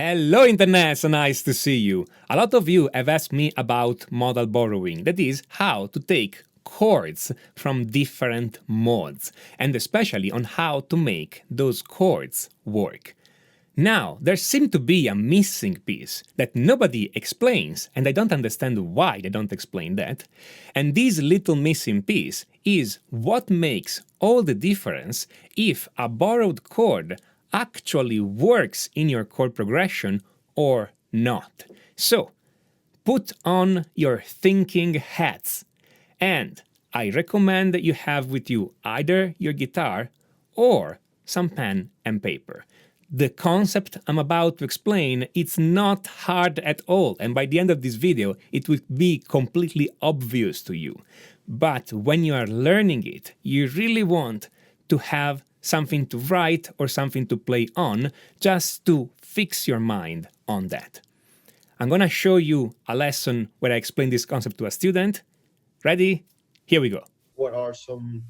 Hello Internet, so nice to see you. A lot of you have asked me about modal borrowing, that is, how to take chords from different modes, and especially on how to make those chords work. Now, there seems to be a missing piece that nobody explains, and I don't understand why they don't explain that. And this little missing piece is what makes all the difference if a borrowed chord actually works in your chord progression or not. So, put on your thinking hats, and I recommend that you have with you either your guitar or some pen and paper. The concept I'm about to explain, it's not hard at all, and by the end of this video, it will be completely obvious to you. But when you are learning it, you really want to have something to write or something to play on, just to fix your mind on that. I'm gonna show you a lesson where I explain this concept to a student. Ready? Here we go. What are some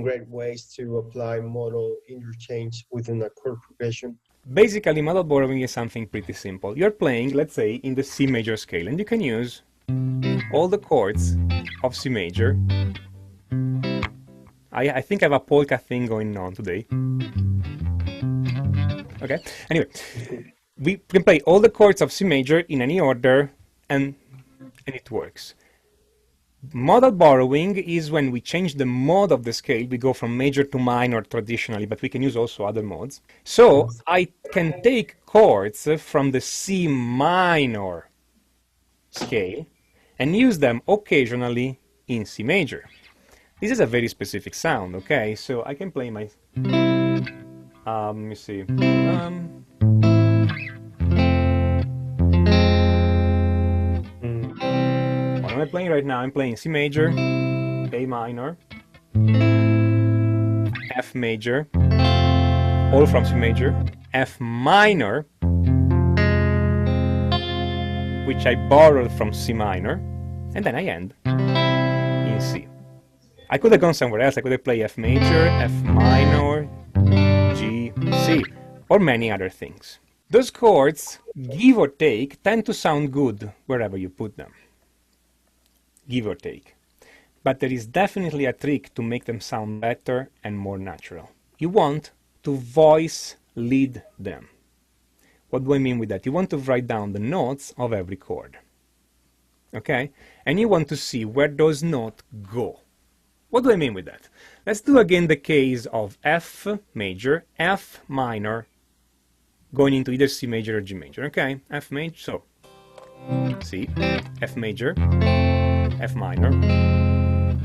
great ways to apply modal interchange within a chord progression? Basically, modal borrowing is something pretty simple. You're playing, let's say, in the C major scale, and you can use all the chords of C major. I think I have a polka thing going on today. Okay, anyway, we can play all the chords of C major in any order, and it works. Modal borrowing is when we change the mode of the scale. We go from major to minor traditionally, but we can use also other modes. So I can take chords from the C minor scale and use them occasionally in C major. This is a very specific sound, okay? So I can play my... let me see. What am I playing right now? I'm playing C major, A minor, F major, all from C major, F minor, which I borrowed from C minor, and then I end in C. I could have gone somewhere else. I could have played F major, F minor, G, C, or many other things. Those chords, give or take, tend to sound good wherever you put them. Give or take. But there is definitely a trick to make them sound better and more natural. You want to voice lead them. What do I mean with that? You want to write down the notes of every chord. Okay? And you want to see where those notes go. What do I mean with that? Let's do again the case of F major, F minor, going into either C major or G major, okay? F major, so C, F major, F minor,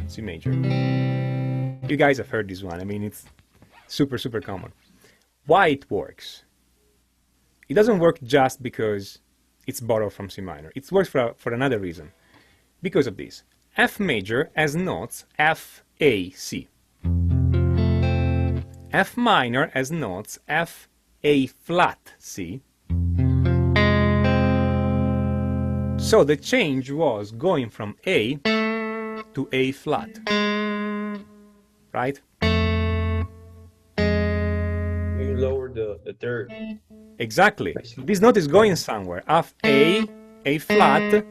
C major. You guys have heard this one. I mean, it's super, super common. Why it works? It doesn't work just because it's borrowed from C minor. It works for another reason. Because of this. F major has notes F, A, C. F minor has notes F, A flat, C. So the change was going from A to A flat. Right? You lower the third. Exactly. This note is going somewhere. F, A flat,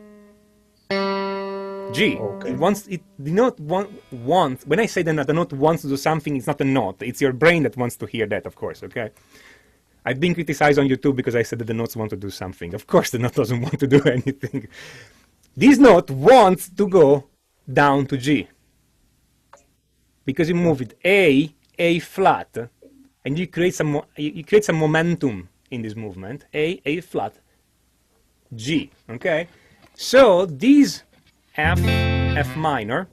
G. Okay. The note wants, when I say that the note wants to do something, it's not a note. It's your brain that wants to hear that, of course, okay? I've been criticized on YouTube because I said that the notes want to do something. Of course the note doesn't want to do anything. This note wants to go down to G. Because you move it A flat, and you create some momentum in this movement. A flat, G, okay? So these F minor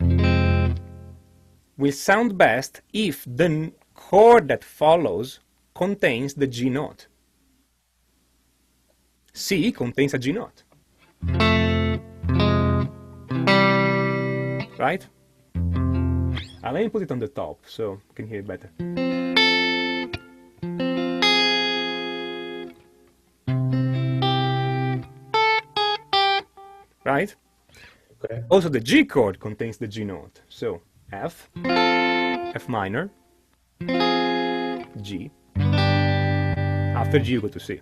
will sound best if the chord that follows contains the G note. C contains a G note. Right? Let me put it on the top so you can hear it better. Right? Okay. Also, the G chord contains the G note. So, F, F minor, G. After G, you go to C.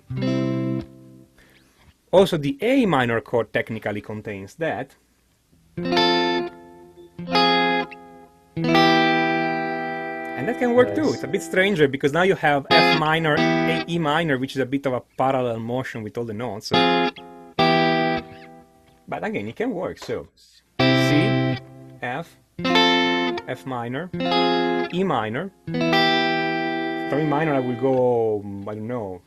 Also, the A minor chord technically contains that. And that can work too. It's a bit stranger because now you have F minor, A, E minor, which is a bit of a parallel motion with all the notes. But again, it can work. So C, F, F minor, E minor. From E minor, I will go, I don't know,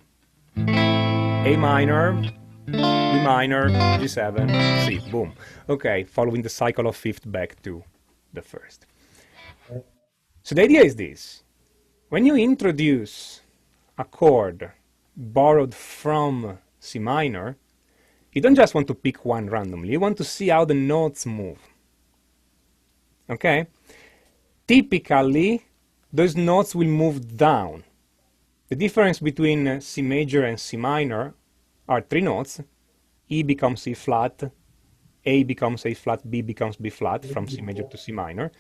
A minor, E minor, G7, C, boom. Okay, following the cycle of fifth back to the first. So the idea is this. When you introduce a chord borrowed from C minor, you don't just want to pick one randomly. You want to see how the notes move. Okay? Typically, those notes will move down. The difference between C major and C minor are three notes. E becomes E flat, A becomes A flat, B becomes B flat from C major to C minor.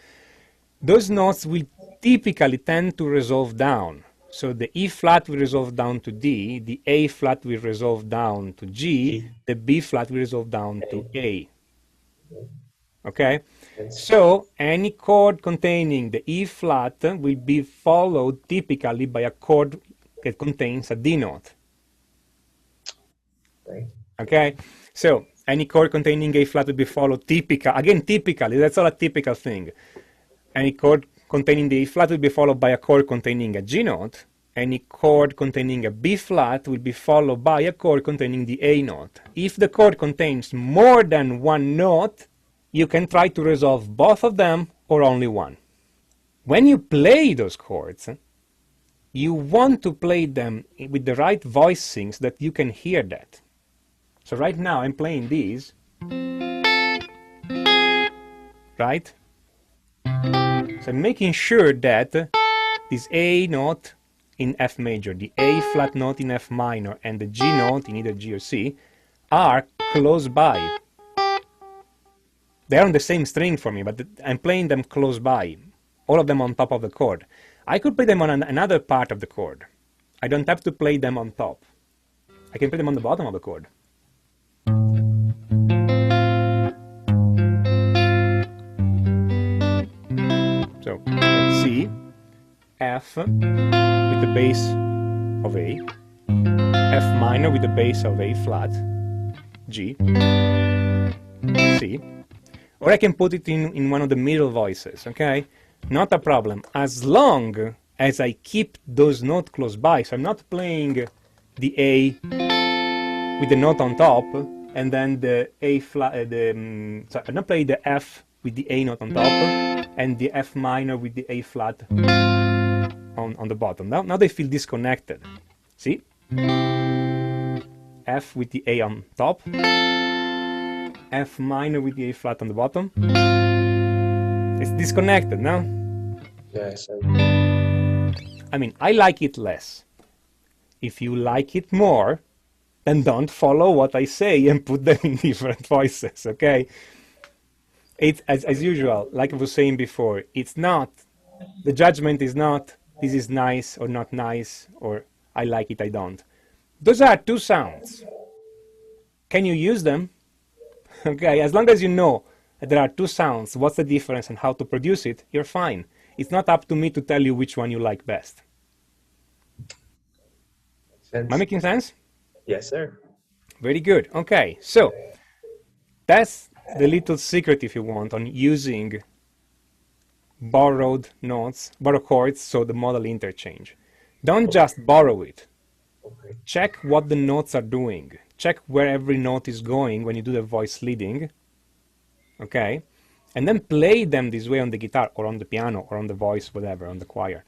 Those notes will typically tend to resolve down. So the E flat will resolve down to D, the A flat will resolve down to G, the B flat will resolve down to A. Okay? So any chord containing the E flat will be followed typically by a chord that contains a D note. Okay? So any chord containing A flat will be followed typically, that's all a typical thing. Any chord containing the E flat will be followed by a chord containing a G note. Any chord containing a B flat will be followed by a chord containing the A note. If the chord contains more than one note, you can try to resolve both of them or only one. When you play those chords, you want to play them with the right voicing so that you can hear that. So right now I'm playing these, right? So I'm making sure that this A note in F major, the A flat note in F minor, and the G note in either G or C are close by. They're on the same string for me, but I'm playing them close by, all of them on top of the chord. I could play them on another part of the chord. I don't have to play them on top. I can play them on the bottom of the chord. So C, F with the bass of A, F minor with the bass of A flat, G, C, or I can put it in one of the middle voices, okay? Not a problem, as long as I keep those notes close by. So I'm not playing the A with the note on top and then the A flat, so I'm not playing the F with the A note on top and the F minor with the A flat on the bottom. Now they feel disconnected. See? F with the A on top, F minor with the A flat on the bottom. It's disconnected now. Yes. I mean, I like it less. If you like it more, then don't follow what I say and put them in different voices, okay? It's as usual, like I was saying before, it's not, the judgment is not, this is nice or not nice, or I like it, I don't. Those are two sounds. Can you use them? Okay, as long as you know that there are two sounds, what's the difference and how to produce it, you're fine. It's not up to me to tell you which one you like best. Am I making sense? Yes, sir. Very good. Okay, so that's the little secret, if you want, on using borrowed notes, borrowed chords, so the modal interchange. Don't just borrow it. Okay. Check what the notes are doing. Check where every note is going when you do the voice leading. Okay? And then play them this way on the guitar or on the piano or on the voice, whatever, on the choir,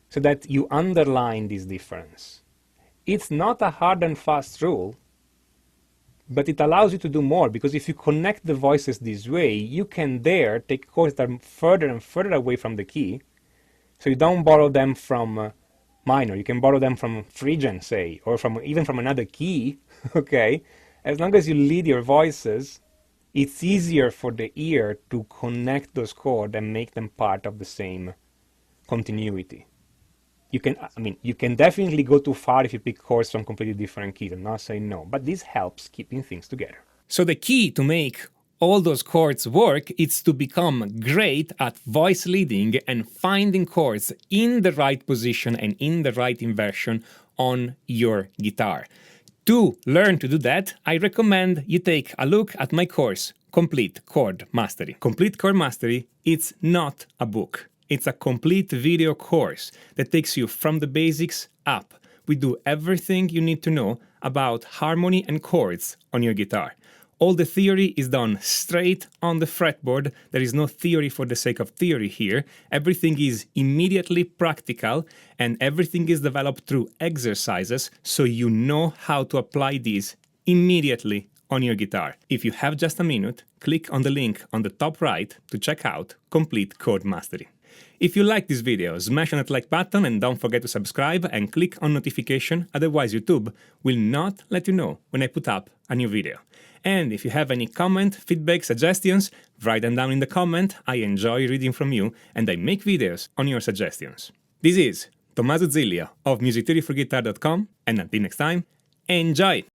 so that you underline this difference. It's not a hard and fast rule, but it allows you to do more, because if you connect the voices this way, you can there take chords that are further and further away from the key, so you don't borrow them from minor. You can borrow them from Phrygian, say, or even from another key, okay? As long as you lead your voices, it's easier for the ear to connect those chords and make them part of the same continuity. you can definitely go too far if you pick chords from completely different keys. I'm not saying no, but this helps keeping things together. So the key to make all those chords work is to become great at voice leading and finding chords in the right position and in the right inversion on your guitar. To learn to do that, I recommend you take a look at my course, Complete Chord Mastery. Complete Chord Mastery, it's not a book. It's a complete video course that takes you from the basics up. We do everything you need to know about harmony and chords on your guitar. All the theory is done straight on the fretboard. There is no theory for the sake of theory here. Everything is immediately practical, and everything is developed through exercises, so you know how to apply these immediately on your guitar. If you have just a minute, click on the link on the top right to check out Complete Chord Mastery. If you like this video, smash on that like button and don't forget to subscribe and click on notification, otherwise YouTube will not let you know when I put up a new video. And if you have any comment, feedback, suggestions, write them down in the comment. I enjoy reading from you and I make videos on your suggestions. This is Tommaso Zillia of musictheoryforguitar.com, and until next time, enjoy!